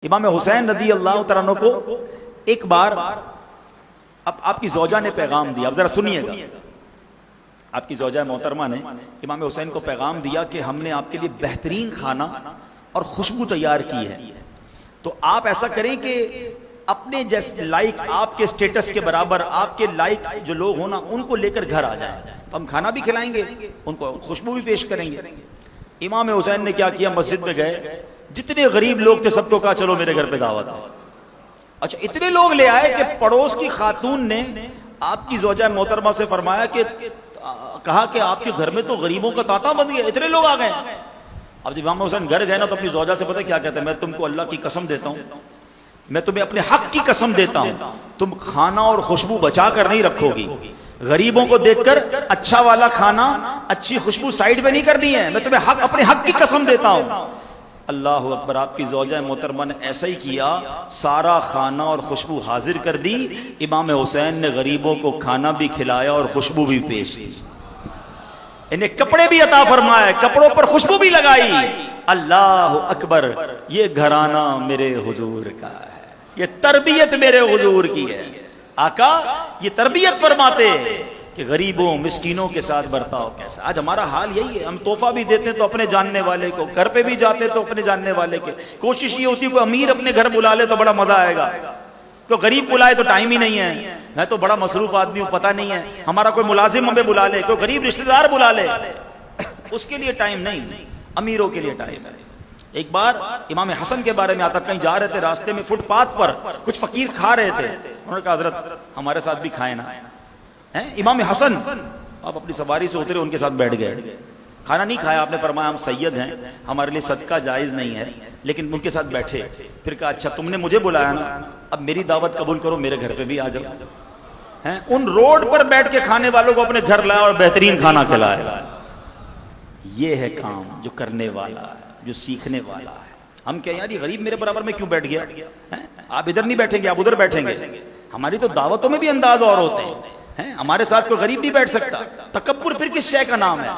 امام حسین رضی اللہ تعالیٰ عنہ کو ایک بار اب آپ کی زوجہ نے پیغام دیا، اب ذرا سنیے گا، آپ کی زوجہ محترمہ نے امام حسین کو پیغام دیا کہ ہم نے آپ کے لیے بہترین کھانا اور خوشبو تیار کی ہے، تو آپ ایسا کریں کہ اپنے جیسے لائق آپ کے سٹیٹس کے برابر آپ کے لائق جو لوگ ہوں نا ان کو لے کر گھر آ جائیں، تو ہم کھانا بھی کھلائیں گے، ان کو خوشبو بھی پیش کریں گے۔ امام حسین نے کیا کیا، مسجد میں گئے، جتنے غریب لوگ تھے سب کو کہا چلو میرے گھر پہ دعوت ہے۔ اچھا اتنے لوگ لے آئے کہ پڑوس کی خاتون نے آپ کی زوجہ محترمہ سے فرمایا کہ کہا کہ آپ کے گھر میں تو غریبوں کا تانتا بن گیا، اتنے لوگ آ گئے۔ اب جب امام حسین گھر گئے نا تو اپنی زوجہ سے پتہ کیا کہتے ہیں، میں تم کو اللہ کی قسم دیتا ہوں، میں تمہیں اپنے حق کی قسم دیتا ہوں، تم کھانا اور خوشبو بچا کر نہیں رکھو گی، غریبوں کو دیکھ کر اچھا والا کھانا اچھی خوشبو سائیڈ پہ نہیں کرنی ہے، میں تمہیں اپنے حق کی قسم دیتا ہوں۔ اللہ اکبر، آپ کی زوجہ محترمہ نے ایسا ہی کیا، سارا کھانا اور خوشبو حاضر کر دی، امام حسین نے غریبوں کو کھانا بھی کھلایا اور خوشبو بھی پیش کی، انہیں کپڑے بھی عطا فرمائے، کپڑوں پر خوشبو بھی لگائی۔ اللہ اکبر، یہ گھرانہ میرے حضور کا ہے، یہ تربیت میرے حضور کی ہے۔ آقا یہ تربیت فرماتے کہ غریبوں مسکینوں کے ساتھ برتاؤ کیسا۔ آج ہمارا حال یہی ہے، ہم تحفہ بھی دیتے تو اپنے جاننے والے کو، گھر پہ بھی جاتے تو اپنے جاننے والے کے، کوشش یہ ہوتی ہے کوئی امیر اپنے گھر بلا لے تو بڑا مزہ آئے گا، تو غریب بلائے تو ٹائم ہی نہیں ہے، میں تو بڑا مصروف آدمی ہوں پتہ نہیں ہے، ہمارا کوئی ملازم ہمیں بلا لے، کوئی غریب رشتہ دار بلا لے، اس کے لیے ٹائم نہیں، امیروں کے لیے ٹائم ہے۔ ایک بار امام حسن کے بارے میں آتا، کہیں جا رہے تھے، راستے میں فٹ پاتھ پر کچھ فقیر کھا رہے تھے، انہوں نے کہا حضرت ہمارے ساتھ بھی کھائیں نا۔ امام حسن آپ اپنی سواری سے اترے، ان کے ساتھ بیٹھ گئے، کھانا نہیں کھایا، آپ نے فرمایا ہم سید ہیں، ہمارے لیے صدقہ جائز نہیں ہے، لیکن ان کے ساتھ بیٹھے، پھر کہا اچھا تم نے مجھے بلایا نا، اب میری دعوت قبول کرو، میرے گھر پہ بھی آ جاؤ۔ ان روڈ پر بیٹھ کے کھانے والوں کو اپنے گھر لایا اور بہترین کھانا کھلایا۔ یہ ہے کام جو کرنے والا ہے، جو سیکھنے والا ہے۔ ہم کیا یار یہ غریب میرے برابر میں کیوں بیٹھ گیا، آپ ادھر نہیں بیٹھیں گے آپ ادھر بیٹھیں گے، ہماری تو دعوتوں میں بھی انداز اور ہوتے ہیں، ہمارے ساتھ کوئی غریب نہیں بیٹھ سکتا۔ تکبر پھر کس شے کا نام ہے؟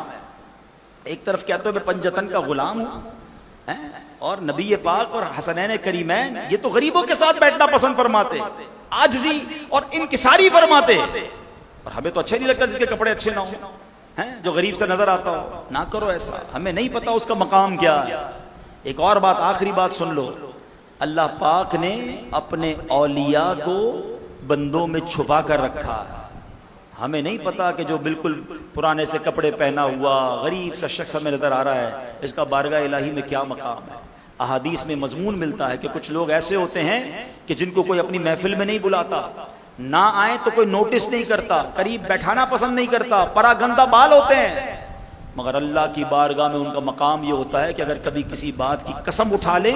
ایک طرف کہتے ہو میں پنجتن کا غلام ہوں، اور نبی پاک اور حسنین کریمین یہ تو غریبوں کے ساتھ بیٹھنا پسند فرماتے، عاجزی اور انکساری فرماتے، اور ہمیں تو اچھا نہیں لگتا جس کے کپڑے اچھے نہ ہوں، جو غریب سے نظر آتا ہو، نہ کرو ایسا، ہمیں نہیں پتا اس کا مقام کیا ہے۔ ایک اور بات، آخری بات سن لو، اللہ پاک نے اپنے اولیاء کو بندوں میں چھپا کر رکھا ہے، ہمیں نہیں پتا کہ جو بالکل پرانے سے کپڑے پہنا ہوا غریب سا شخص ہمیں نظر آ رہا ہے، اس کا بارگاہ الہی میں کیا مقام ہے۔ احادیث میں مضمون ملتا ہے کہ کچھ لوگ ایسے ہوتے ہیں کہ جن کو کوئی اپنی محفل میں نہیں بلاتا، نہ آئے تو کوئی نوٹس نہیں کرتا، قریب بیٹھانا پسند نہیں کرتا، پراگندہ بال ہوتے ہیں، مگر اللہ کی بارگاہ میں ان کا مقام یہ ہوتا ہے کہ اگر کبھی کسی بات کی قسم اٹھا لے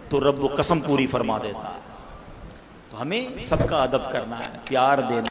تو رب وہ قسم پوری فرما دیتا ہے۔ تو ہمیں سب کا ادب کرنا ہے، پیار دینا